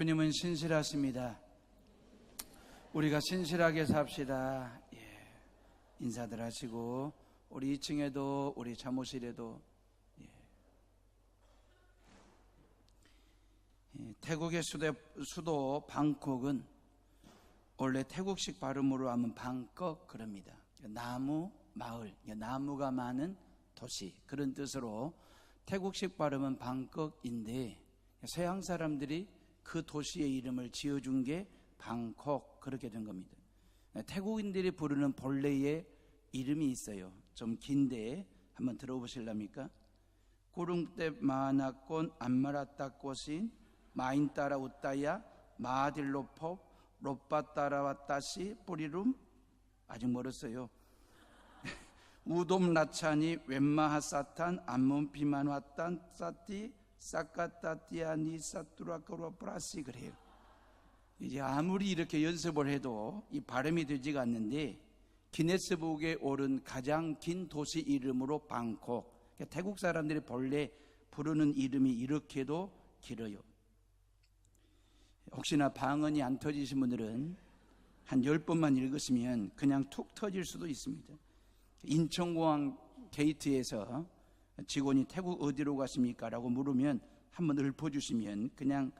주님은 신실하십니다. 우리가 신실하게 삽시다. 인사들 하시고, 우리 2층에도 우리 사무실에도 태국의 수도 방콕은 원래 태국식 발음으로 하면 방꺽 그럽니다. 나무 마을, 나무가 많은 도시, 그런 뜻으로 태국식 발음은 방꺽인데 서양 사람들이 그 도시의 이름을 지어준 게 방콕, 그렇게 된 겁니다. 태국인들이 부르는 본래의 이름이 있어요. 좀 긴데 한번 들어보실랍니까? 구릉떼 마나꼰 안마라따꽃인 마인 따라 웃다야 마딜로법 로빠 따라왔다시 뿌리룸, 아직 멀었어요. 우돔 라차니 웬마하사탄 안문피만 왔단 싸띠 싸까따띠아니 싸뚜라코로 플라시, 그래요. 이제 아무리 이렇게 연습을 해도 이 발음이 되지가 않는데 기네스북에 오른 가장 긴 도시 이름으로 방콕, 태국 사람들이 본래 부르는 이름이 이렇게도 길어요. 혹시나 방언이 안 터지신 분들은 한 10번만 읽으시면 그냥 툭 터질 수도 있습니다. 인천공항 게이트에서 직원이 태국 어디로 가십니까? 라고 물으면 한번 읊어주시면 그냥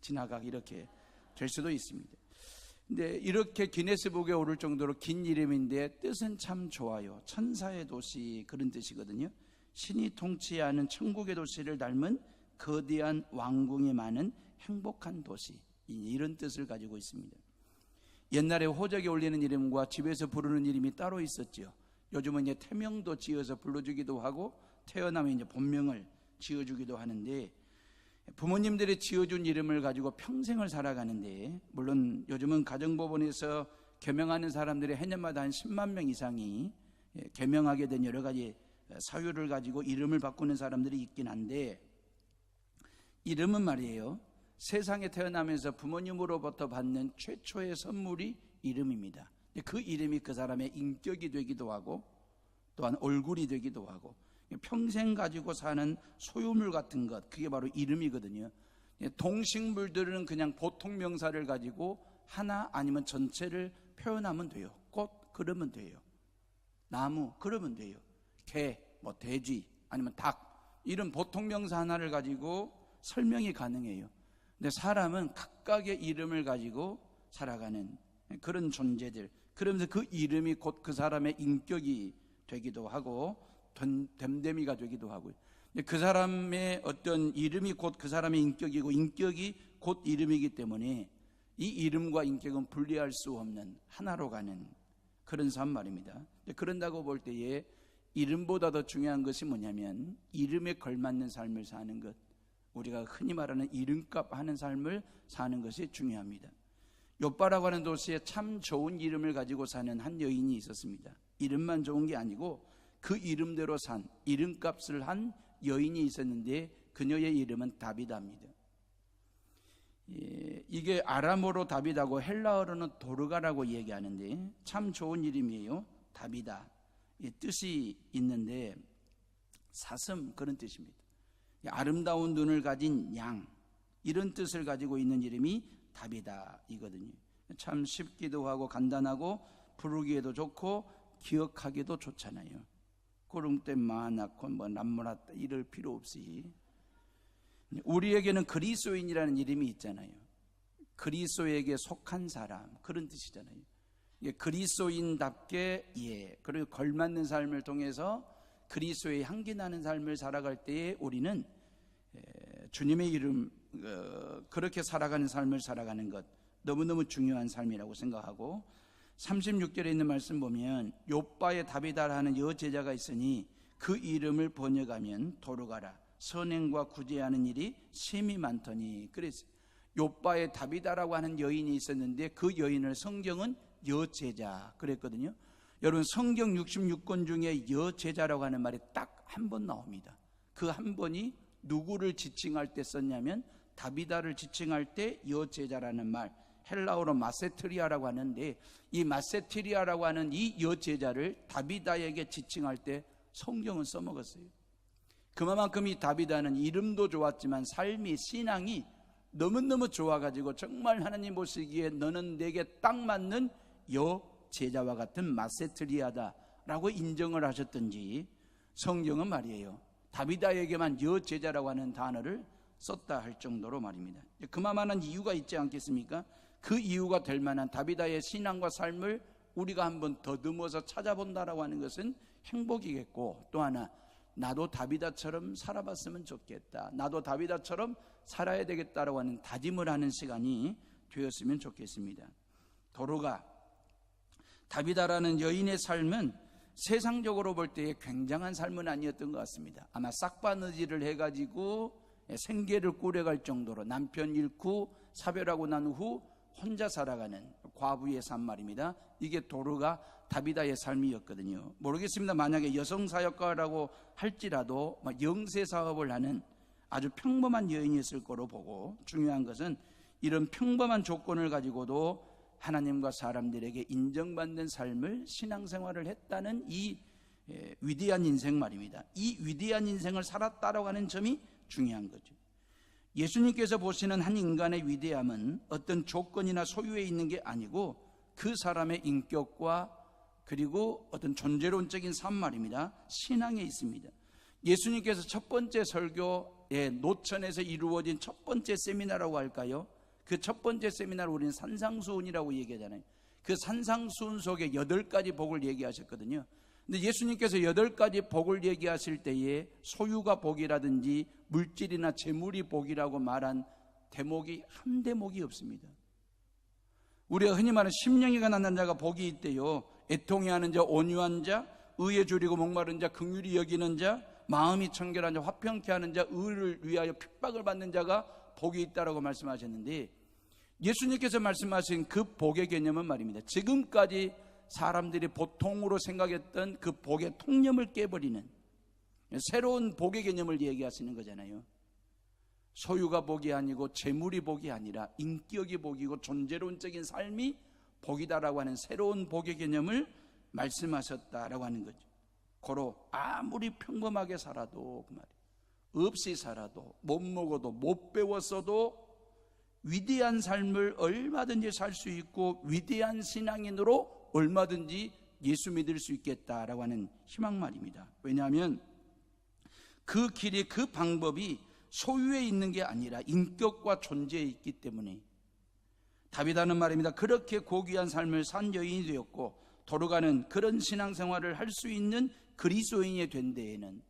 지나가기 이렇게 될 수도 있습니다. 근데 이렇게 기네스북에 오를 정도로 긴 이름인데 뜻은 참 좋아요. 천사의 도시, 그런 뜻이거든요. 신이 통치하는 천국의 도시를 닮은 거대한 왕궁이 많은 행복한 도시, 이런 뜻을 가지고 있습니다. 옛날에 호적에 올리는 이름과 집에서 부르는 이름이 따로 있었죠. 요즘은 이제 태명도 지어서 불러주기도 하고 태어나면 이제 본명을 지어주기도 하는데, 부모님들이 지어준 이름을 가지고 평생을 살아가는데, 물론 요즘은 가정법원에서 개명하는 사람들이 해년마다 한 10만 명 이상이 개명하게 된 여러 가지 사유를 가지고 이름을 바꾸는 사람들이 있긴 한데, 이름은 말이에요, 세상에 태어나면서 부모님으로부터 받는 최초의 선물이 이름입니다. 그 이름이 그 사람의 인격이 되기도 하고 또한 얼굴이 되기도 하고 평생 가지고 사는 소유물 같은 것, 그게 바로 이름이거든요. 동식물들은 그냥 보통 명사를 가지고 하나 아니면 전체를 표현하면 돼요. 꽃 그러면 돼요. 나무 그러면 돼요. 개, 돼지 아니면 닭, 이런 보통 명사 하나를 가지고 설명이 가능해요. 근데 사람은 각각의 이름을 가지고 살아가는 그런 존재들, 그러면서 그 이름이 곧 그 사람의 인격이 되기도 하고 됨됨이가 되기도 하고요. 그 사람의 어떤 이름이 곧 그 사람의 인격이고 인격이 곧 이름이기 때문에 이 이름과 인격은 분리할 수 없는 하나로 가는 그런 삶 말입니다. 그런다고 볼 때에 이름보다 더 중요한 것이 뭐냐면 이름에 걸맞는 삶을 사는 것, 우리가 흔히 말하는 이름값 하는 삶을 사는 것이 중요합니다. 요빠라고 하는 도시에 참 좋은 이름을 가지고 사는 한 여인이 있었습니다. 이름만 좋은 게 아니고 그 이름대로 산, 이름값을 한 여인이 있었는데 그녀의 이름은 다비다입니다. 이게 아람어로 다비다고 헬라어로는 도르가라고 얘기하는데 참 좋은 이름이에요. 다비다. 뜻이 있는데 사슴, 그런 뜻입니다. 아름다운 눈을 가진 양, 이런 뜻을 가지고 있는 이름이 다비다이거든요. 참 쉽기도 하고 간단하고 부르기에도 좋고 기억하기도 좋잖아요. 구름대 마나콘 남모라따 이럴 필요 없이 우리에게는 그리스도인이라는 이름이 있잖아요. 그리스도에게 속한 사람, 그런 뜻이잖아요. 그리스도인답게 그리고 걸맞는 삶을 통해서 그리스도의 향기 나는 삶을 살아갈 때에 우리는 주님의 이름, 그렇게 살아가는 삶을 살아가는 것, 너무너무 중요한 삶이라고 생각하고, 36절에 있는 말씀 보면 요빠의 다비다라는 여제자가 있으니 그 이름을 번역하면 도르가라, 선행과 구제하는 일이 셈이 많더니, 그래서 요빠의 다비다라고 하는 여인이 있었는데 그 여인을 성경은 여제자 그랬거든요. 여러분, 성경 66권 중에 여제자라고 하는 말이 딱 한 번 나옵니다. 그 한 번이 누구를 지칭할 때 썼냐면 다비다를 지칭할 때 여제자라는 말, 헬라어로 마세트리아라고 하는데, 이 마세트리아라고 하는 이 여제자를 다비다에게 지칭할 때 성경은 써먹었어요. 그만큼 이 다비다는 이름도 좋았지만 삶이, 신앙이 너무너무 좋아가지고 정말 하나님 보시기에 너는 내게 딱 맞는 여제자와 같은 마세트리아다라고 인정을 하셨던지 성경은 말이에요, 다비다에게만 여제자라고 하는 단어를 썼다 할 정도로 말입니다. 그만한 이유가 있지 않겠습니까? 그 이유가 될 만한 다비다의 신앙과 삶을 우리가 한번 더듬어서 찾아본다라고 하는 것은 행복이겠고, 또 하나 나도 다비다처럼 살아봤으면 좋겠다, 나도 다비다처럼 살아야 되겠다라고 하는 다짐을 하는 시간이 되었으면 좋겠습니다. 도로가 다비다라는 여인의 삶은 세상적으로 볼 때에 굉장한 삶은 아니었던 것 같습니다. 아마 싹바느질을 해가지고 생계를 꾸려갈 정도로 남편 잃고 사별하고 난 후 혼자 살아가는 과부의 삶 말입니다. 이게 도르가 다비다의 삶이었거든요. 모르겠습니다. 만약에 여성사역가라고 할지라도 영세사업을 하는 아주 평범한 여인이었을 거로 보고, 중요한 것은 이런 평범한 조건을 가지고도 하나님과 사람들에게 인정받는 삶을, 신앙생활을 했다는 이 위대한 인생 말입니다. 이 위대한 인생을 살았다라고 하는 점이 중요한 거죠. 예수님께서 보시는 한 인간의 위대함은 어떤 조건이나 소유에 있는 게 아니고 그 사람의 인격과 그리고 어떤 존재론적인 삶 말입니다. 신앙에 있습니다. 예수님께서 첫 번째 설교의 노천에서 이루어진 첫 번째 세미나라고 할까요? 그 첫 번째 세미나를 우리는 산상수훈이라고 얘기하잖아요. 그 산상수훈 속에 8가지 복을 얘기하셨거든요. 근데 예수님께서 8가지 복을 얘기하실 때에 소유가 복이라든지 물질이나 재물이 복이라고 말한 대목이 한 대목이 없습니다. 우리가 흔히 말하는 심령이 가난한 자가 복이 있대요. 애통해하는 자, 온유한 자, 의에 줄이고 목마른 자, 긍휼히 여기는 자, 마음이 청결한 자, 화평케 하는 자, 의를 위하여 핍박을 받는 자가 복이 있다라고 말씀하셨는데, 예수님께서 말씀하신 그 복의 개념은 말입니다, 지금까지 사람들이 보통으로 생각했던 그 복의 통념을 깨버리는 새로운 복의 개념을 얘기하시는 거잖아요. 소유가 복이 아니고 재물이 복이 아니라 인격이 복이고 존재론적인 삶이 복이다라고 하는 새로운 복의 개념을 말씀하셨다라고 하는 거죠. 고로 아무리 평범하게 살아도, 그 말이에요, 없이 살아도, 못 먹어도, 못 배웠어도 위대한 삶을 얼마든지 살 수 있고 위대한 신앙인으로 얼마든지 예수 믿을 수 있겠다라고 하는 희망 말입니다. 왜냐하면 그 길이, 그 방법이 소유에 있는 게 아니라 인격과 존재에 있기 때문에 다비다는 말입니다, 그렇게 고귀한 삶을 산 여인이 되었고, 도르가는 그런 신앙생활을 할 수 있는 그리스도인이 된 데에는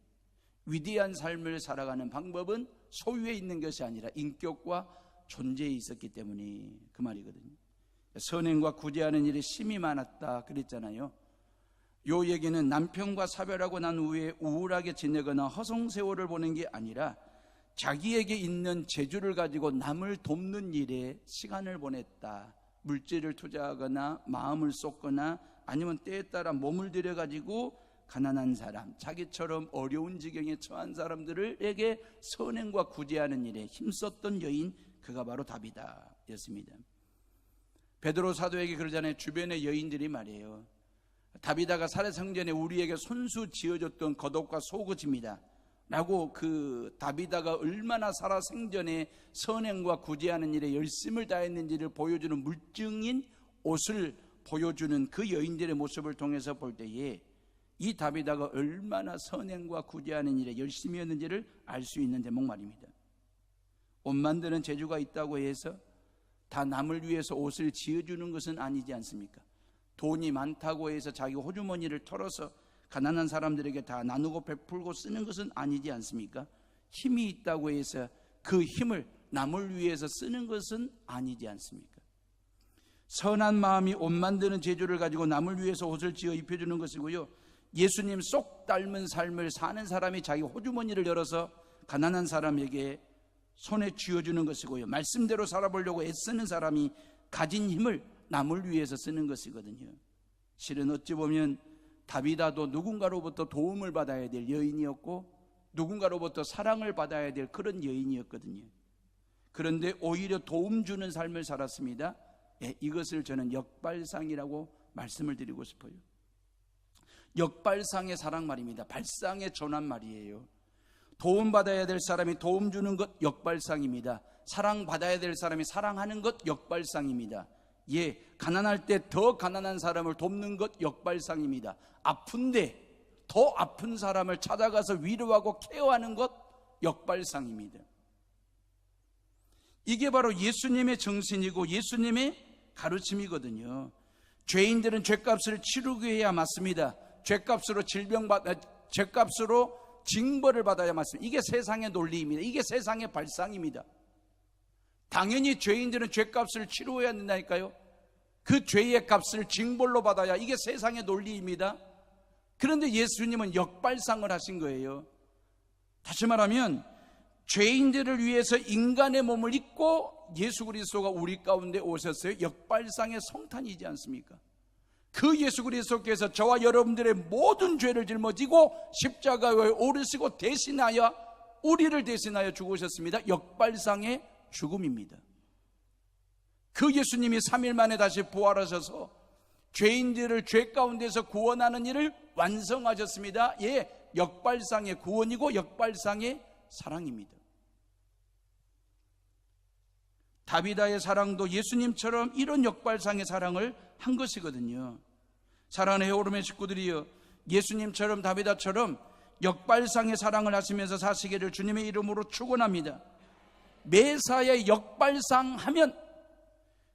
위대한 삶을 살아가는 방법은 소유에 있는 것이 아니라 인격과 존재에 있었기 때문에 그 말이거든요. 선행과 구제하는 일에 심이 많았다 그랬잖아요. 요 얘기는 남편과 사별하고 난 후에 우울하게 지내거나 허송세월을 보낸 게 아니라 자기에게 있는 재주를 가지고 남을 돕는 일에 시간을 보냈다. 물질을 투자하거나 마음을 쏟거나 아니면 때에 따라 몸을 들여가지고 가난한 사람, 자기처럼 어려운 지경에 처한 사람들에게 선행과 구제하는 일에 힘썼던 여인, 그가 바로 다비다였습니다. 베드로 사도에게 그러잖아요. 주변의 여인들이 말이에요, 다비다가 살해성전에 우리에게 손수 지어줬던 겉옷과 속옷입니다 라고, 그 다비다가 얼마나 살아생전에 선행과 구제하는 일에 열심을 다했는지를 보여주는 물증인 옷을 보여주는 그 여인들의 모습을 통해서 볼 때에 이 다비다가 얼마나 선행과 구제하는 일에 열심히 했는지를 알 수 있는 대목 말입니다. 옷 만드는 재주가 있다고 해서 다 남을 위해서 옷을 지어주는 것은 아니지 않습니까? 돈이 많다고 해서 자기 호주머니를 털어서 가난한 사람들에게 다 나누고 베풀고 쓰는 것은 아니지 않습니까? 힘이 있다고 해서 그 힘을 남을 위해서 쓰는 것은 아니지 않습니까? 선한 마음이 옷 만드는 재주를 가지고 남을 위해서 옷을 지어 입혀주는 것이고요, 예수님 쏙 닮은 삶을 사는 사람이 자기 호주머니를 열어서 가난한 사람에게 손에 쥐어주는 것이고요, 말씀대로 살아보려고 애쓰는 사람이 가진 힘을 남을 위해서 쓰는 것이거든요. 실은 어찌 보면 다비다도 누군가로부터 도움을 받아야 될 여인이었고 누군가로부터 사랑을 받아야 될 그런 여인이었거든요. 그런데 오히려 도움 주는 삶을 살았습니다. 이것을 저는 역발상이라고 말씀을 드리고 싶어요. 역발상의 사랑 말입니다. 발상의 전환 말이에요. 도움받아야 될 사람이 도움 주는 것 역발상입니다. 사랑받아야 될 사람이 사랑하는 것 역발상입니다. 예, 가난할 때 더 가난한 사람을 돕는 것 역발상입니다. 아픈데 더 아픈 사람을 찾아가서 위로하고 케어하는 것 역발상입니다. 이게 바로 예수님의 정신이고 예수님의 가르침이거든요. 죄인들은 죄값을 치르게 해야 맞습니다. 죄값으로 죄값으로 징벌을 받아야 맞습니다. 이게 세상의 논리입니다. 이게 세상의 발상입니다. 당연히 죄인들은 죄값을 치러야 된다니까요. 그 죄의 값을 징벌로 받아야, 이게 세상의 논리입니다. 그런데 예수님은 역발상을 하신 거예요. 다시 말하면 죄인들을 위해서 인간의 몸을 입고 예수 그리스도가 우리 가운데 오셨어요. 역발상의 성탄이지 않습니까? 그 예수 그리스도께서 저와 여러분들의 모든 죄를 짊어지고 십자가에 오르시고 대신하여, 우리를 대신하여 죽으셨습니다. 역발상의 죽음입니다. 그 예수님이 3일 만에 다시 부활하셔서 죄인들을 죄 가운데서 구원하는 일을 완성하셨습니다. 예, 역발상의 구원이고 역발상의 사랑입니다. 다비다의 사랑도 예수님처럼 이런 역발상의 사랑을 한 것이거든요. 사랑하는 헤오름의 식구들이여, 예수님처럼 다비다처럼 역발상의 사랑을 하시면서 사시기를 주님의 이름으로 축원합니다. 매사에 역발상 하면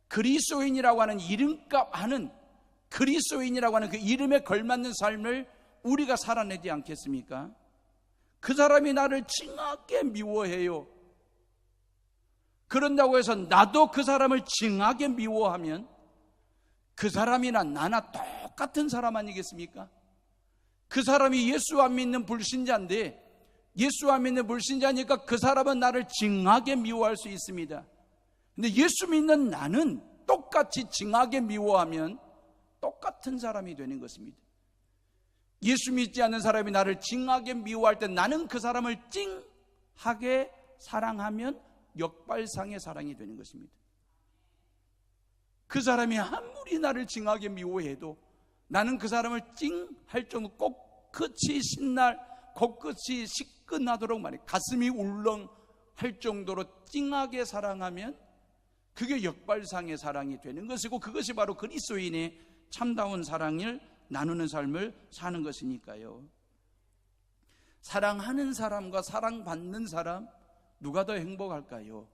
그리스도인이라고 하는 이름값 하는, 그리스도인이라고 하는 그 이름에 걸맞는 삶을 우리가 살아내지 않겠습니까? 그 사람이 나를 징하게 미워해요. 그런다고 해서 나도 그 사람을 징하게 미워하면 그 사람이나 나나 똑같은 사람 아니겠습니까? 그 사람이 예수 안 믿는 불신자인데, 예수 안 믿는 불신자니까 그 사람은 나를 징하게 미워할 수 있습니다. 근데 예수 믿는 나는 똑같이 징하게 미워하면 똑같은 사람이 되는 것입니다. 예수 믿지 않는 사람이 나를 징하게 미워할 때 나는 그 사람을 찡하게 사랑하면 역발상의 사랑이 되는 것입니다. 그 사람이 아무리 나를 징하게 미워해도 나는 그 사람을 찡할 정도, 코끝이 신날, 코끝이 시끈하도록 말해, 가슴이 울렁할 정도로 찡하게 사랑하면 그게 역발상의 사랑이 되는 것이고, 그것이 바로 그리스도인의 참다운 사랑을 나누는 삶을 사는 것이니까요. 사랑하는 사람과 사랑받는 사람, 누가 더 행복할까요?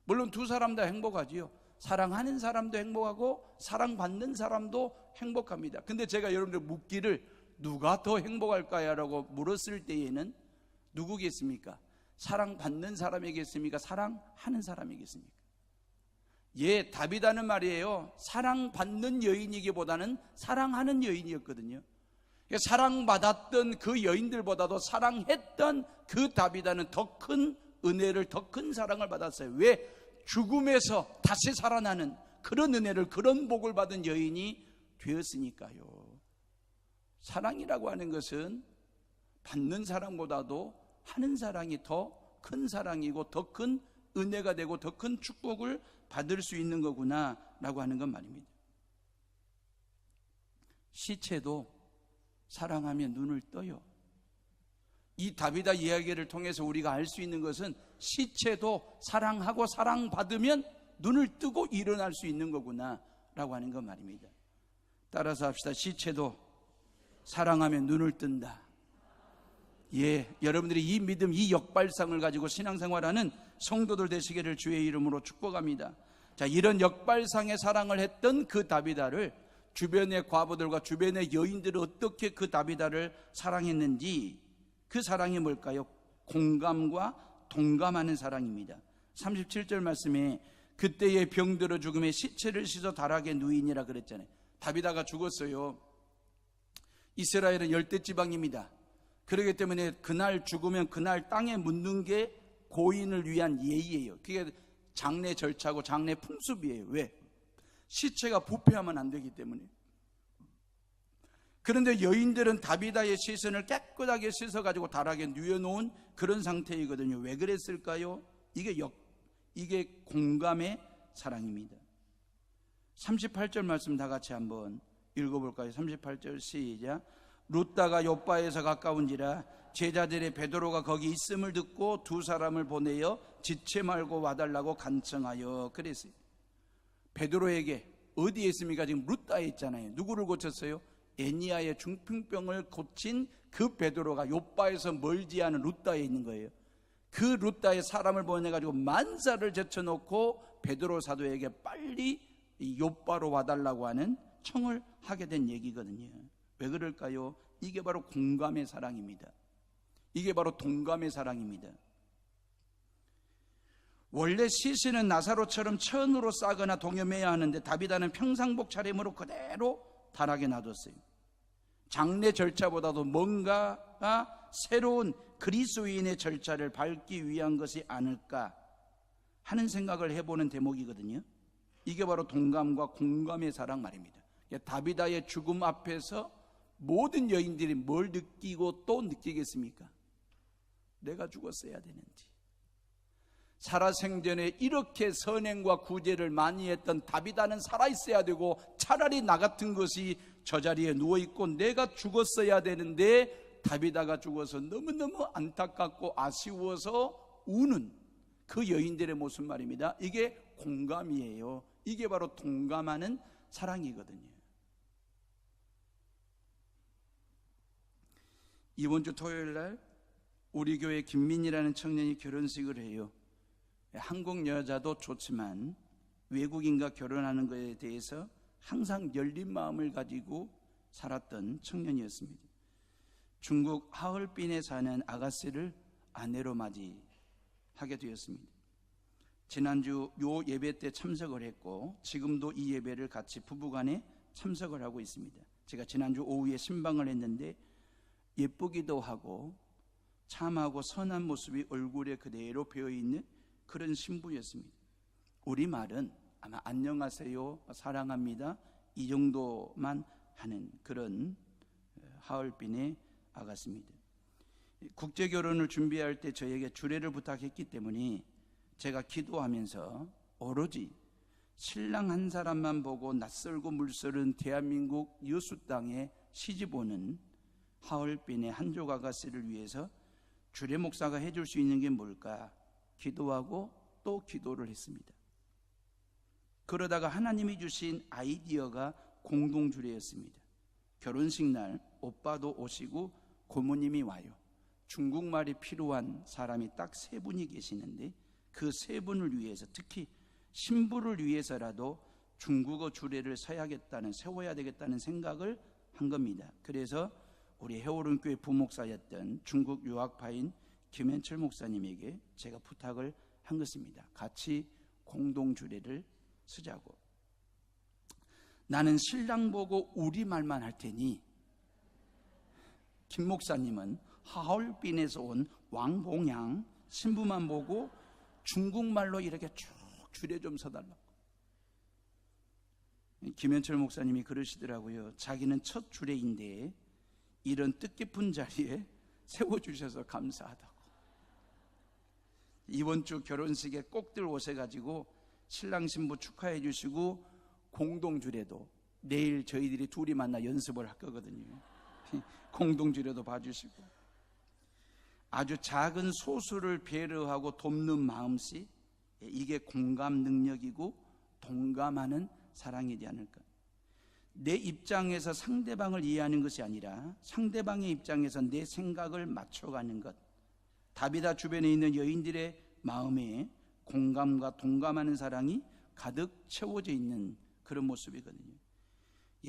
물론 두 사람 다 행복하지요. 사랑하는 사람도 행복하고 사랑받는 사람도 행복합니다. 근데 제가 여러분들 묻기를 누가 더 행복할까요? 라고 물었을 때에는 누구겠습니까? 사랑받는 사람이겠습니까? 사랑하는 사람이겠습니까? 예, 다비다는 말이에요, 사랑받는 여인이기보다는 사랑하는 여인이었거든요. 사랑받았던 그 여인들보다도 사랑했던 그 다비다는 더 큰 은혜를, 더 큰 사랑을 받았어요. 왜? 죽음에서 다시 살아나는 그런 은혜를, 그런 복을 받은 여인이 되었으니까요. 사랑이라고 하는 것은 받는 사랑보다도 하는 사랑이 더 큰 사랑이고 더 큰 은혜가 되고 더 큰 축복을 받을 수 있는 거구나 라고 하는 건 말입니다. 시체도 사랑하면 눈을 떠요. 이 다비다 이야기를 통해서 우리가 알 수 있는 것은 시체도 사랑하고 사랑받으면 눈을 뜨고 일어날 수 있는 거구나 라고 하는 건 말입니다. 따라서 합시다. 시체도 사랑하면 눈을 뜬다. 예, 여러분들이 이 믿음, 이 역발상을 가지고 신앙생활하는 성도들 되시기를 주의 이름으로 축복합니다. 자, 이런 역발상의 사랑을 했던 그 다비다를 주변의 과부들과 주변의 여인들은 어떻게 그 다비다를 사랑했는지, 그 사랑이 뭘까요? 공감과 동감하는 사랑입니다. 37절 말씀에 그때의 병들어 죽음에 시체를 씻어 다락에 누이니라 그랬잖아요. 다비다가 죽었어요. 이스라엘은 열대지방입니다. 그렇기 때문에 그날 죽으면 그날 땅에 묻는 게 고인을 위한 예의예요. 그게 장례 절차고 장례 풍습이에요. 왜? 시체가 부패하면 안 되기 때문에. 그런데 여인들은 다비다의 시선을 깨끗하게 씻어가지고 다락에 누워놓은 그런 상태이거든요. 왜 그랬을까요? 이게 공감의 사랑입니다. 38절 말씀 다 같이 한번 읽어볼까요? 38절 시작. 룻다가 욥바에서 가까운지라 제자들의 베드로가 거기 있음을 듣고 두 사람을 보내어 지체 말고 와달라고 간청하여 그랬어요. 베드로에게 어디에 있습니까? 지금 루다에 있잖아요. 누구를 고쳤어요? 에니아의 중풍병을 고친 그 베드로가 요바에서 멀지 않은 루다에 있는 거예요. 그 루다에 사람을 보내가지고 만사를 제쳐놓고 베드로 사도에게 빨리 요바로 와달라고 하는 청을 하게 된 얘기거든요. 왜 그럴까요? 이게 바로 공감의 사랑입니다. 이게 바로 동감의 사랑입니다. 원래 시신은 나사로처럼 천으로 싸거나 동여매야 하는데 다비다는 평상복 차림으로 그대로 달하게 놔뒀어요. 장례 절차보다도 뭔가 새로운 그리스도인의 절차를 밟기 위한 것이 아닐까 하는 생각을 해보는 대목이거든요. 이게 바로 동감과 공감의 사랑 말입니다. 다비다의 죽음 앞에서 모든 여인들이 뭘 느끼고 또 느끼겠습니까? 내가 죽었어야 되는지. 살아생전에 이렇게 선행과 구제를 많이 했던 다비다는 살아있어야 되고 차라리 나 같은 것이 저 자리에 누워있고 내가 죽었어야 되는데 다비다가 죽어서 너무너무 안타깝고 아쉬워서 우는 그 여인들의 모습 말입니다. 이게 공감이에요. 이게 바로 동감하는 사랑이거든요. 이번 주 토요일 날 우리 교회 김민이라는 청년이 결혼식을 해요. 한국 여자도 좋지만 외국인과 결혼하는 것에 대해서 항상 열린 마음을 가지고 살았던 청년이었습니다. 중국 하얼빈에 사는 아가씨를 아내로 맞이하게 되었습니다. 지난주 요 예배 때 참석을 했고 지금도 이 예배를 같이 부부간에 참석을 하고 있습니다. 제가 지난주 오후에 신방을 했는데 예쁘기도 하고 참하고 선한 모습이 얼굴에 그대로 배어있는 그런 신부였습니다. 우리말은 아마 안녕하세요, 사랑합니다 이 정도만 하는 그런 하얼빈의 아가씨입니다. 국제결혼을 준비할 때 저에게 주례를 부탁했기 때문에 제가 기도하면서 오로지 신랑 한 사람만 보고 낯설고 물설은 대한민국 여수 땅에 시집 오는 하얼빈의 한족 아가씨를 위해서 주례 목사가 해줄 수 있는 게 뭘까 기도하고 또 기도를 했습니다. 그러다가 하나님이 주신 아이디어가 공동주례였습니다. 결혼식 날 오빠도 오시고 고모님이 와요. 중국말이 필요한 사람이 딱 3분이 계시는데 그 3분을 위해서 특히 신부를 위해서라도 중국어 주례를 세워야 되겠다는 생각을 한 겁니다. 그래서 우리 해오른교회 부목사였던 중국 유학파인 김현철 목사님에게 제가 부탁을 한 것입니다. 같이 공동주례를 쓰자고. 나는 신랑 보고 우리말만 할 테니 김 목사님은 하얼빈에서 온 왕봉양 신부만 보고 중국말로 이렇게 쭉 주례 좀 서달라고. 김현철 목사님이 그러시더라고요. 자기는 첫 주례인데 이런 뜻깊은 자리에 세워주셔서 감사하다고. 이번 주 결혼식에 꼭들 오셔가지고 신랑 신부 축하해 주시고 공동주례도 내일 저희들이 둘이 만나 연습을 할 거거든요. 공동주례도 봐주시고 아주 작은 소수를 배려하고 돕는 마음씨, 이게 공감 능력이고 동감하는 사랑이지 않을까. 내 입장에서 상대방을 이해하는 것이 아니라 상대방의 입장에서 내 생각을 맞춰가는 것. 다비다 주변에 있는 여인들의 마음에 공감과 동감하는 사랑이 가득 채워져 있는 그런 모습이거든요.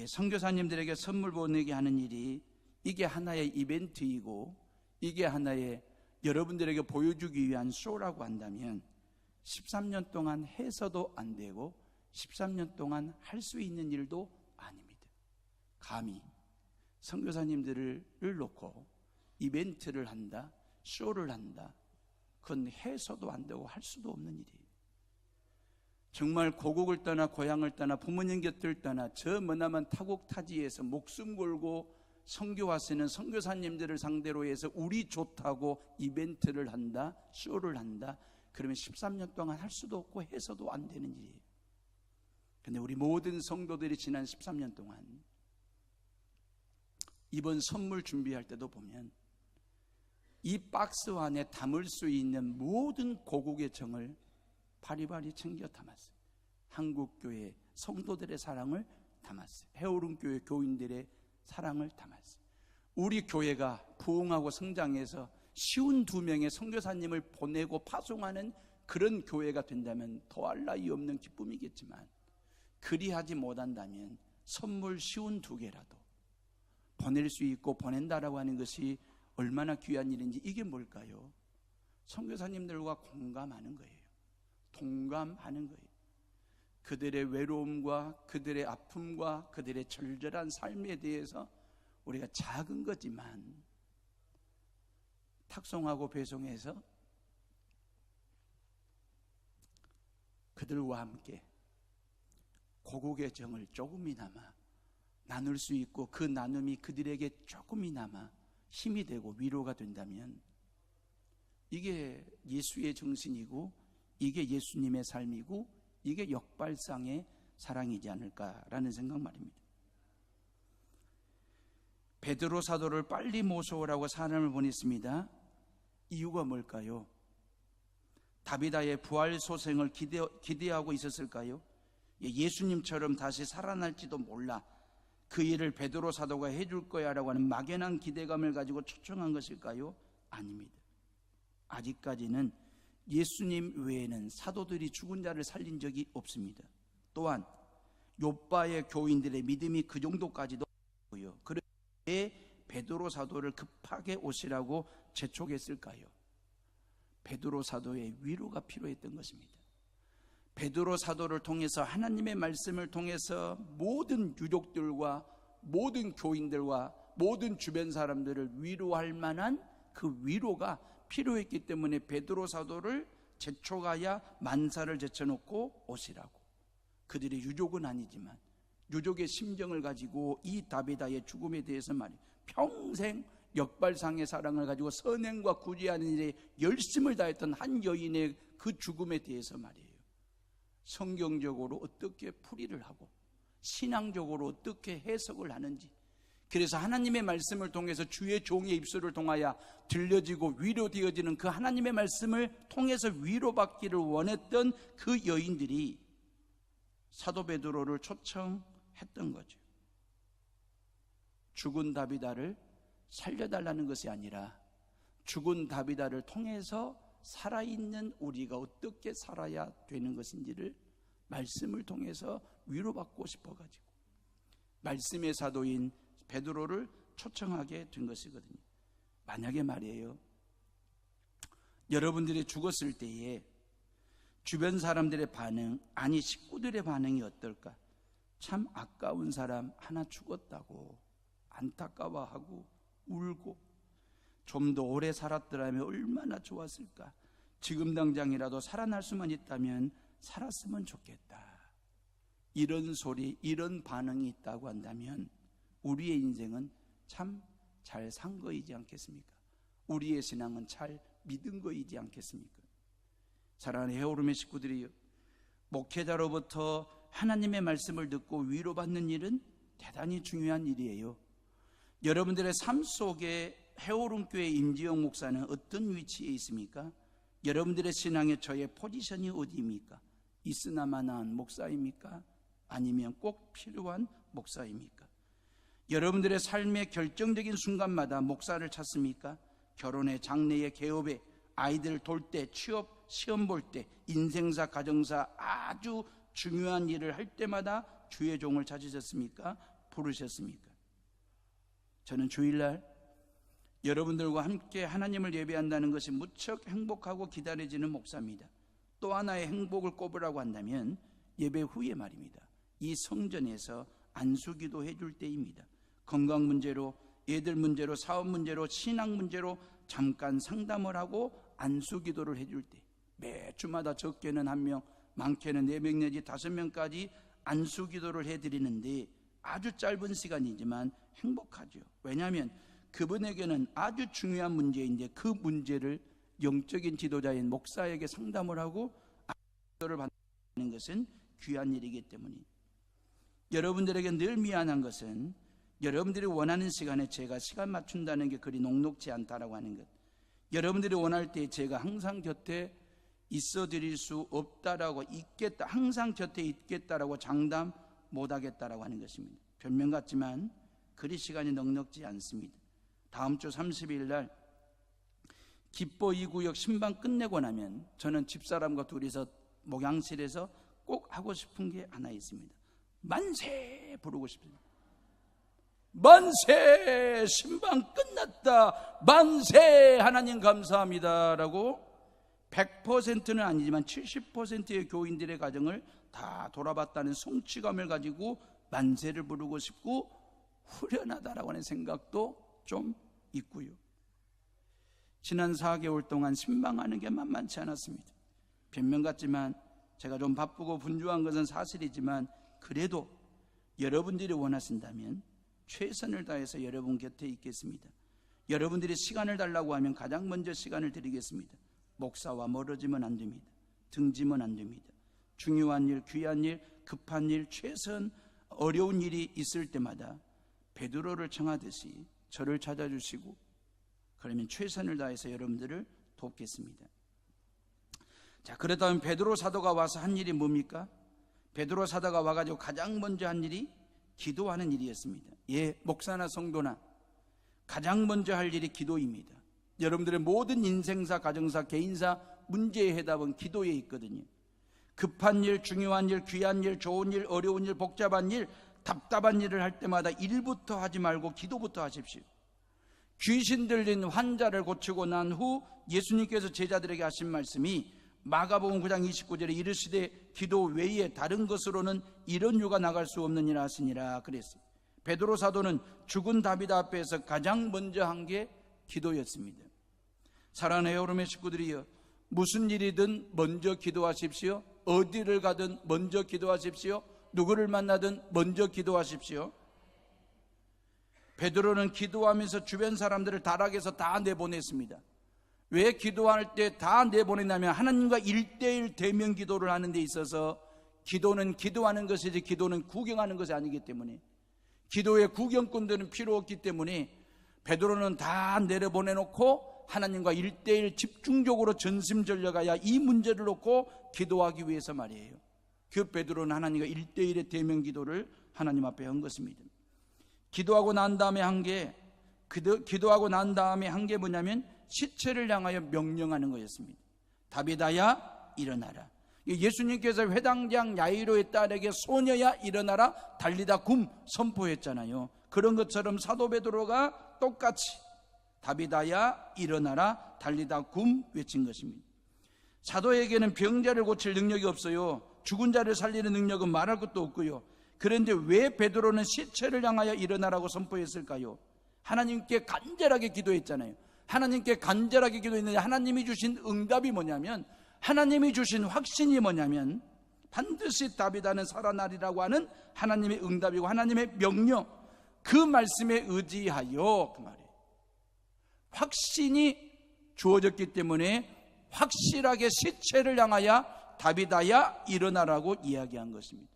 선교사님들에게 선물 보내게 하는 일이 이게 하나의 이벤트이고 이게 하나의 여러분들에게 보여주기 위한 쇼라고 한다면 13년 동안 해서도 안 되고 13년 동안 할 수 있는 일도 아닙니다. 감히 선교사님들을 놓고 이벤트를 한다, 쇼를 한다, 그건 해서도 안 되고 할 수도 없는 일이에요. 정말 고국을 떠나 고향을 떠나 부모님 곁을 떠나 저 머나먼 타국 타지에서 목숨 걸고 선교하시는 선교사님들을 상대로 해서 우리 좋다고 이벤트를 한다, 쇼를 한다. 그러면 13년 동안 할 수도 없고 해서도 안 되는 일이에요. 그런데 우리 모든 성도들이 지난 13년 동안 이번 선물 준비할 때도 보면 이 박스 안에 담을 수 있는 모든 고국의 정을 바리바리 챙겨 담았어요. 한국교회 성도들의 사랑을 담았어요. 해오름교회 교인들의 사랑을 담았어요. 우리 교회가 부흥하고 성장해서 쉬운 2명의 선교사님을 보내고 파송하는 그런 교회가 된다면 더할 나위 없는 기쁨이겠지만, 그리하지 못한다면 선물 쉬운 2개라도 보낼 수 있고 보낸다라고 하는 것이 얼마나 귀한 일인지. 이게 뭘까요? 선교사님들과 공감하는 거예요. 동감하는 거예요. 그들의 외로움과 그들의 아픔과 그들의 절절한 삶에 대해서 우리가 작은 거지만 탁송하고 배송해서 그들과 함께 고국의 정을 조금이나마 나눌 수 있고, 그 나눔이 그들에게 조금이나마 힘이 되고 위로가 된다면, 이게 예수의 정신이고 이게 예수님의 삶이고 이게 역발상의 사랑이지 않을까라는 생각 말입니다. 베드로 사도를 빨리 모셔오라고 사람을 보냈습니다. 이유가 뭘까요? 다비다의 부활 소생을 기대하고 있었을까요? 예수님처럼 다시 살아날지도 몰라, 그 일을 베드로 사도가 해줄 거야 라고 하는 막연한 기대감을 가지고 초청한 것일까요? 아닙니다. 아직까지는 예수님 외에는 사도들이 죽은 자를 살린 적이 없습니다. 또한 욥바의 교인들의 믿음이 그 정도까지도 없고요. 그런데 왜 베드로 사도를 급하게 오시라고 재촉했을까요? 베드로 사도의 위로가 필요했던 것입니다. 베드로 사도를 통해서, 하나님의 말씀을 통해서 모든 유족들과 모든 교인들과 모든 주변 사람들을 위로할 만한 그 위로가 필요했기 때문에 베드로 사도를 제촉하여 만사를 제쳐놓고 오시라고. 그들의 유족은 아니지만 유족의 심정을 가지고 이 다비다의 죽음에 대해서 말이에요. 평생 역발상의 사랑을 가지고 선행과 구제하는 일에 열심을 다했던 한 여인의 그 죽음에 대해서 말이에요. 성경적으로 어떻게 풀이를 하고 신앙적으로 어떻게 해석을 하는지, 그래서 하나님의 말씀을 통해서 주의 종의 입술을 통하여 들려지고 위로되어지는 그 하나님의 말씀을 통해서 위로받기를 원했던 그 여인들이 사도 베드로를 초청했던 거죠. 죽은 다비다를 살려달라는 것이 아니라 죽은 다비다를 통해서 살아있는 우리가 어떻게 살아야 되는 것인지를 말씀을 통해서 위로받고 싶어가지고 말씀의 사도인 베드로를 초청하게 된 것이거든요. 만약에 말이에요, 여러분들이 죽었을 때에 주변 사람들의 반응, 아니 식구들의 반응이 어떨까? 참 아까운 사람 하나 죽었다고 안타까워하고 울고, 좀 더 오래 살았더라면 얼마나 좋았을까, 지금 당장이라도 살아날 수만 있다면 살았으면 좋겠다, 이런 소리, 이런 반응이 있다고 한다면 우리의 인생은 참 잘 산 거이지 않겠습니까? 우리의 신앙은 잘 믿은 거이지 않겠습니까? 사랑하는 헤어룸의 식구들이요, 목회자로부터 하나님의 말씀을 듣고 위로받는 일은 대단히 중요한 일이에요. 여러분들의 삶 속에 헤어룸교회 임지영 목사는 어떤 위치에 있습니까? 여러분들의 신앙의 저의 포지션이 어디입니까? 있으나마나한 목사입니까? 아니면 꼭 필요한 목사입니까? 여러분들의 삶의 결정적인 순간마다 목사를 찾습니까? 결혼에, 장래에, 개업에, 아이들 돌 때, 취업, 시험 볼 때, 인생사, 가정사 아주 중요한 일을 할 때마다 주의 종을 찾으셨습니까? 부르셨습니까? 저는 주일날 여러분들과 함께 하나님을 예배한다는 것이 무척 행복하고 기다려지는 목사입니다. 또 하나의 행복을 꼽으라고 한다면 예배 후에 말입니다, 이 성전에서 안수기도 해줄 때입니다. 건강 문제로, 애들 문제로, 사업 문제로, 신앙 문제로 잠깐 상담을 하고 안수기도를 해줄 때, 매주마다 적게는 1명, 많게는 4명 내지 5명까지 안수기도를 해드리는데 아주 짧은 시간이지만 행복하죠. 왜냐하면 그분에게는 아주 중요한 문제인데 그 문제를 영적인 지도자인 목사에게 상담을 하고 안수기도를 받는 것은 귀한 일이기 때문입니다. 여러분들에게 늘 미안한 것은 여러분들이 원하는 시간에 제가 시간 맞춘다는 게 그리 녹록지 않다라고 하는 것. 여러분들이 원할 때 제가 항상 곁에 있어 드릴 수 없다라고, 있겠다, 항상 곁에 있겠다라고 장담 못하겠다라고 하는 것입니다. 변명 같지만 그리 시간이 넉넉지 않습니다. 다음 주 30일 날 기뻐 2구역 신방 끝내고 나면 저는 집사람과 둘이서 목양실에서 꼭 하고 싶은 게 하나 있습니다. 만세 부르고 싶습니다. 만세, 신방 끝났다, 만세, 하나님 감사합니다 라고 100%는 아니지만 70%의 교인들의 가정을 다 돌아봤다는 성취감을 가지고 만세를 부르고 싶고 후련하다라고 하는 생각도 좀 있고요. 지난 4개월 동안 신방하는 게 만만치 않았습니다. 변명 같지만 제가 좀 바쁘고 분주한 것은 사실이지만 그래도 여러분들이 원하신다면 최선을 다해서 여러분 곁에 있겠습니다. 여러분들이 시간을 달라고 하면 가장 먼저 시간을 드리겠습니다. 목사와 멀어지면 안 됩니다. 등지면 안 됩니다. 중요한 일, 귀한 일, 급한 일, 최선 어려운 일이 있을 때마다 베드로를 청하듯이 저를 찾아주시고 그러면 최선을 다해서 여러분들을 돕겠습니다. 자, 그렇다면 베드로 사도가 와서 한 일이 뭡니까? 베드로 사도가 와가지고 가장 먼저 한 일이 기도하는 일이었습니다. 예, 목사나 성도나 가장 먼저 할 일이 기도입니다. 여러분들의 모든 인생사, 가정사, 개인사 문제의 해답은 기도에 있거든요. 급한 일, 중요한 일, 귀한 일, 좋은 일, 어려운 일, 복잡한 일, 답답한 일을 할 때마다 일부터 하지 말고 기도부터 하십시오. 귀신 들린 환자를 고치고 난 후 예수님께서 제자들에게 하신 말씀이 마가복음 9장 29절에 이르시되 기도 외에 다른 것으로는 이런 유가 나갈 수 없느니라 하시니라 그랬어요. 베드로 사도는 죽은 다비드 앞에서 가장 먼저 한 게 기도였습니다. 사랑하는 여러분의 식구들이여, 무슨 일이든 먼저 기도하십시오. 어디를 가든 먼저 기도하십시오. 누구를 만나든 먼저 기도하십시오. 베드로는 기도하면서 주변 사람들을 다락에서 다 내보냈습니다. 왜 기도할 때 다 내보냈냐면 하나님과 1:1 대면 기도를 하는 데 있어서 기도는 기도하는 것이지 기도는 구경하는 것이 아니기 때문에, 기도의 구경꾼들은 필요 없기 때문에 베드로는 다 내려보내놓고 하나님과 1:1 집중적으로 전심전력하여 이 문제를 놓고 기도하기 위해서 말이에요. 그 베드로는 하나님과 1:1의 대면 기도를 하나님 앞에 한 것입니다. 기도하고 난 다음에 한 게 뭐냐면 시체를 향하여 명령하는 거였습니다. 다비다야 일어나라. 예수님께서 회당장 야이로의 딸에게 소녀야 일어나라 달리다 굼 선포했잖아요. 그런 것처럼 사도 베드로가 똑같이 다비다야 일어나라 달리다 굼 외친 것입니다. 사도에게는 병자를 고칠 능력이 없어요. 죽은 자를 살리는 능력은 말할 것도 없고요. 그런데 왜 베드로는 시체를 향하여 일어나라고 선포했을까요? 하나님께 간절하게 기도했잖아요. 하나님께 간절하게 기도했는데 하나님이 주신 응답이 뭐냐면, 하나님이 주신 확신이 뭐냐면 반드시 다비다는 살아나리라고 하는 하나님의 응답이고 하나님의 명령, 그 말씀에 의지하여 그 말이에요. 확신이 주어졌기 때문에 확실하게 시체를 향하여 다비다야 일어나라고 이야기한 것입니다.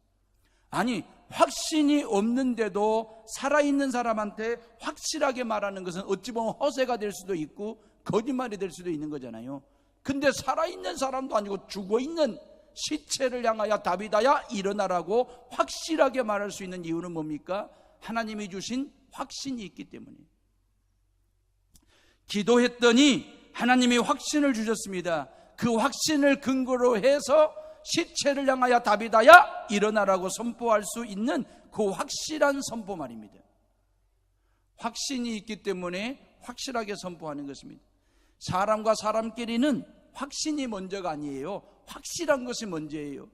아니, 확신이 없는데도 살아있는 사람한테 확실하게 말하는 것은 어찌 보면 허세가 될 수도 있고 거짓말이 될 수도 있는 거잖아요. 근데 살아있는 사람도 아니고 죽어있는 시체를 향하여 다비다야 일어나라고 확실하게 말할 수 있는 이유는 뭡니까? 하나님이 주신 확신이 있기 때문에. 기도했더니 하나님이 확신을 주셨습니다. 그 확신을 근거로 해서 시체를 향하여 다비다야 일어나라고 선포할 수 있는 그 확실한 선포 말입니다. 확신이 있기 때문에 확실하게 선포하는 것입니다. 사람과 사람끼리는 확신이 먼저가 아니에요. 확실한 것이 먼저예요.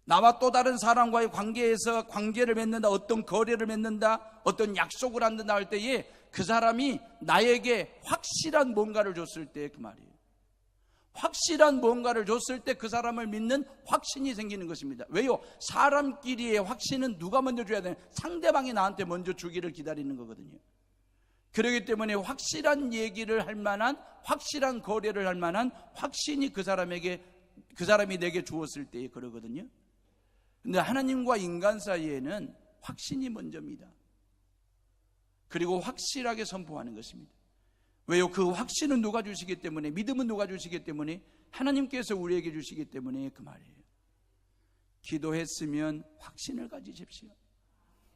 나와 또 다른 사람과의 관계에서 관계를 맺는다, 어떤 거래를 맺는다, 어떤 약속을 한다 할 때에 그 사람이 나에게 확실한 뭔가를 줬을 때 그 말이에요. 확실한 뭔가를 줬을 때 그 사람을 믿는 확신이 생기는 것입니다. 왜요? 사람끼리의 확신은 누가 먼저 줘야 되냐? 상대방이 나한테 먼저 주기를 기다리는 거거든요. 그렇기 때문에 확실한 얘기를 할 만한, 확실한 거래를 할 만한 확신이 그 사람이 내게 주었을 때 그러거든요. 근데 하나님과 인간 사이에는 확신이 먼저입니다. 그리고 확실하게 선포하는 것입니다. 왜요? 그 확신은 누가 주시기 때문에, 믿음은 누가 주시기 때문에, 하나님께서 우리에게 주시기 때문에 그 말이에요. 기도했으면 확신을 가지십시오.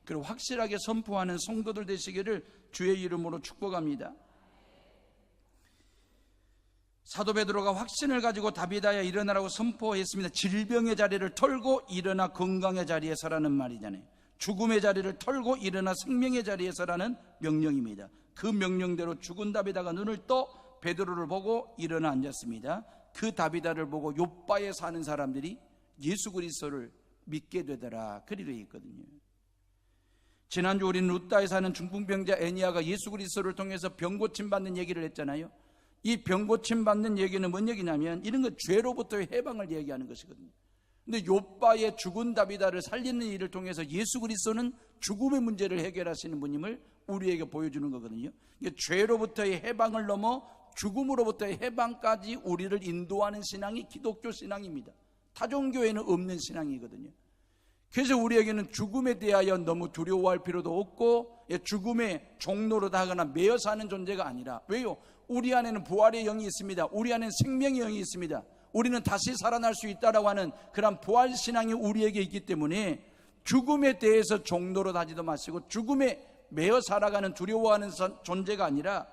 그리고 확실하게 선포하는 성도들 되시기를 주의 이름으로 축복합니다. 사도 베드로가 확신을 가지고 다비다야 일어나라고 선포했습니다. 질병의 자리를 털고 일어나 건강의 자리에 서라는 말이잖아요. 죽음의 자리를 털고 일어나 생명의 자리에 서라는 명령입니다. 그 명령대로 죽은 다비다가 눈을 떠 베드로를 보고 일어나 앉았습니다. 그 다비다를 보고 욥바에 사는 사람들이 예수 그리스도를 믿게 되더라, 그리 되어 있거든요. 지난주 우리는 루다에 사는 중풍병자 애니아가 예수 그리스도를 통해서 병고침 받는 얘기를 했잖아요. 이 병고침 받는 얘기는 뭔 얘기냐면 이런 건 죄로부터의 해방을 얘기하는 것이거든요. 근데 욥바의 죽은 다비다를 살리는 일을 통해서 예수 그리스도는 죽음의 문제를 해결하시는 분임을 우리에게 보여주는 거거든요. 죄로부터의 해방을 넘어 죽음으로부터의 해방까지 우리를 인도하는 신앙이 기독교 신앙입니다. 타종교에는 없는 신앙이거든요. 그래서 우리에게는 죽음에 대하여 너무 두려워할 필요도 없고 죽음의 종로로 다가거나 매여 사는 존재가 아니라, 왜요? 우리 안에는 부활의 영이 있습니다. 우리 안에는 생명의 영이 있습니다. 우리는 다시 살아날 수 있다라고 하는 그런 부활 신앙이 우리에게 있기 때문에 죽음에 대해서 종로로 다지도 마시고 죽음에 매여 살아가는 두려워하는 존재가 아니라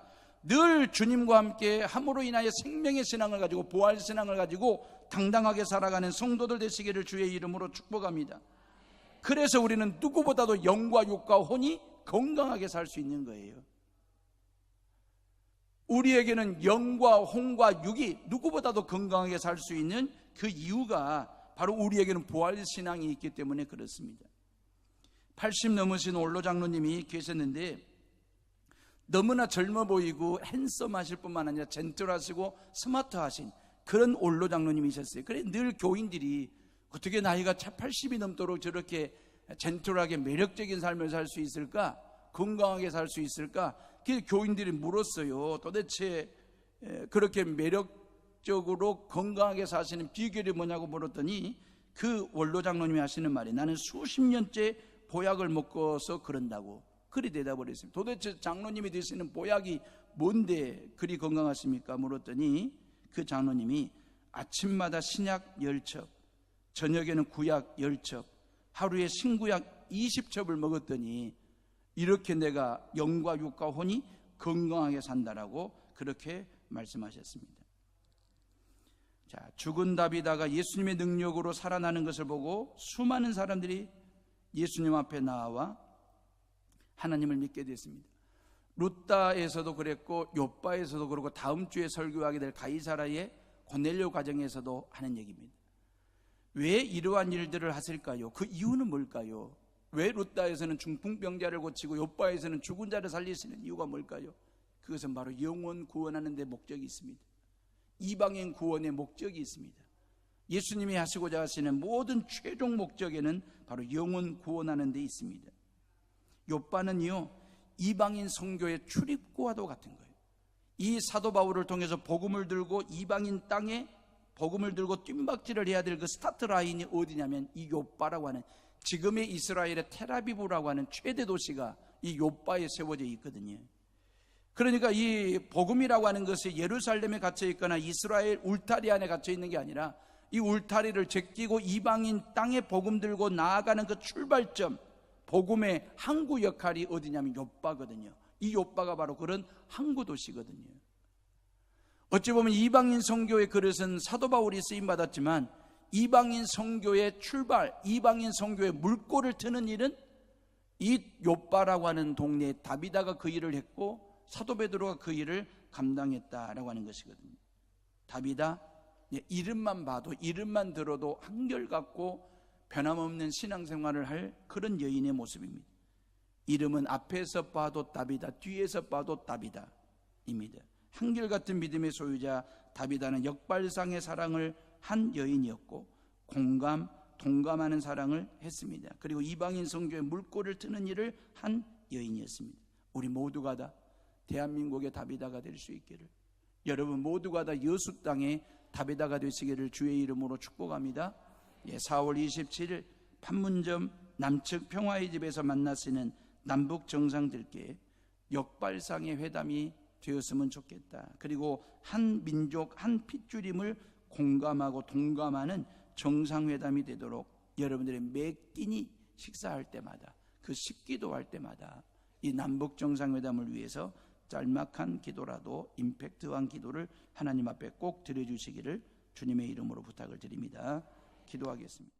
늘 주님과 함께 함으로 인하여 생명의 신앙을 가지고 부활 신앙을 가지고 당당하게 살아가는 성도들 되시기를 주의 이름으로 축복합니다. 그래서 우리는 누구보다도 영과 육과 혼이 건강하게 살 수 있는 거예요. 우리에게는 영과 혼과 육이 누구보다도 건강하게 살 수 있는 그 이유가 바로 우리에게는 부활 신앙이 있기 때문에 그렇습니다. 80 넘으신 원로 장로님이 계셨는데 너무나 젊어 보이고 핸섬하실 뿐만 아니라 젠틀하시고 스마트하신 그런 원로 장로님이셨어요. 그래 늘 교인들이 어떻게 나이가 80이 넘도록 저렇게 젠틀하게 매력적인 삶을 살 수 있을까? 건강하게 살 수 있을까? 그래서 교인들이 물었어요. 도대체 그렇게 매력적으로 건강하게 사시는 비결이 뭐냐고 물었더니 그 원로 장로님이 하시는 말이, 나는 수십 년째 보약을 먹어서 그런다고 그리 대답을 했습니다. 도대체 장로님이 드시는 보약이 뭔데 그리 건강하십니까? 물었더니 그 장로님이 아침마다 신약 10첩, 저녁에는 구약 10첩, 하루에 신구약 20첩을 먹었더니 이렇게 내가 영과 육과 혼이 건강하게 산다라고 그렇게 말씀하셨습니다. 자, 죽은 다비다가 예수님의 능력으로 살아나는 것을 보고 수많은 사람들이 예수님 앞에 나와 하나님을 믿게 됐습니다. 루다에서도 그랬고 욥바에서도 그렇고 다음 주에 설교하게 될 가이사라의 고넬료 가정에서도 하는 얘기입니다. 왜 이러한 일들을 하실까요? 그 이유는 뭘까요? 왜 루다에서는 중풍병자를 고치고 욥바에서는 죽은 자를 살리시는 이유가 뭘까요? 그것은 바로 영혼 구원하는 데 목적이 있습니다. 이방인 구원의 목적이 있습니다. 예수님이 하시고자 하시는 모든 최종 목적에는 바로 영혼 구원하는 데 있습니다. 욥바는요 이방인 선교의 출입구와도 같은 거예요. 이 사도 바울을 통해서 복음을 들고 이방인 땅에 복음을 들고 뜀박질을 해야 될 그 스타트 라인이 어디냐면 이 욥바라고 하는, 지금의 이스라엘의 텔아비브라고 하는 최대 도시가 이 욥바에 세워져 있거든요. 그러니까 이 복음이라고 하는 것이 예루살렘에 갇혀 있거나 이스라엘 울타리 안에 갇혀 있는 게 아니라 이 울타리를 제끼고 이방인 땅에 복음 들고 나아가는 그 출발점, 복음의 항구 역할이 어디냐면 욥바거든요. 이 욥바가 바로 그런 항구 도시거든요. 어찌 보면 이방인 선교의 그릇은 사도 바울이 쓰임 받았지만 이방인 선교의 출발, 이방인 선교의 물꼬를 트는 일은 이 욥바라고 하는 동네에 다비다가 그 일을 했고 사도 베드로가 그 일을 감당했다라고 하는 것이거든요. 다비다, 이름만 봐도 이름만 들어도 한결같고 변함없는 신앙생활을 할 그런 여인의 모습입니다. 이름은 앞에서 봐도 다비다, 뒤에서 봐도 다비다입니다. 한결같은 믿음의 소유자 다비다는 역발상의 사랑을 한 여인이었고 동감하는 사랑을 했습니다. 그리고 이방인 선교의 물꼬를 트는 일을 한 여인이었습니다. 우리 모두가 다 대한민국의 다비다가 될 수 있기를, 여러분 모두가 다 여수 땅의 다비다가 되시기를 주의 이름으로 축복합니다. 4월 27일 판문점 남측 평화의 집에서 만나시는 남북 정상들께 역발상의 회담이 되었으면 좋겠다. 그리고 한 민족, 한 핏줄임을 공감하고 동감하는 정상회담이 되도록 여러분들의 매 끼니 식사할 때마다, 그 식기도할 때마다 이 남북 정상회담을 위해서 짤막한 기도라도 임팩트한 기도를 하나님 앞에 꼭 드려주시기를 주님의 이름으로 부탁을 드립니다. 기도하겠습니다.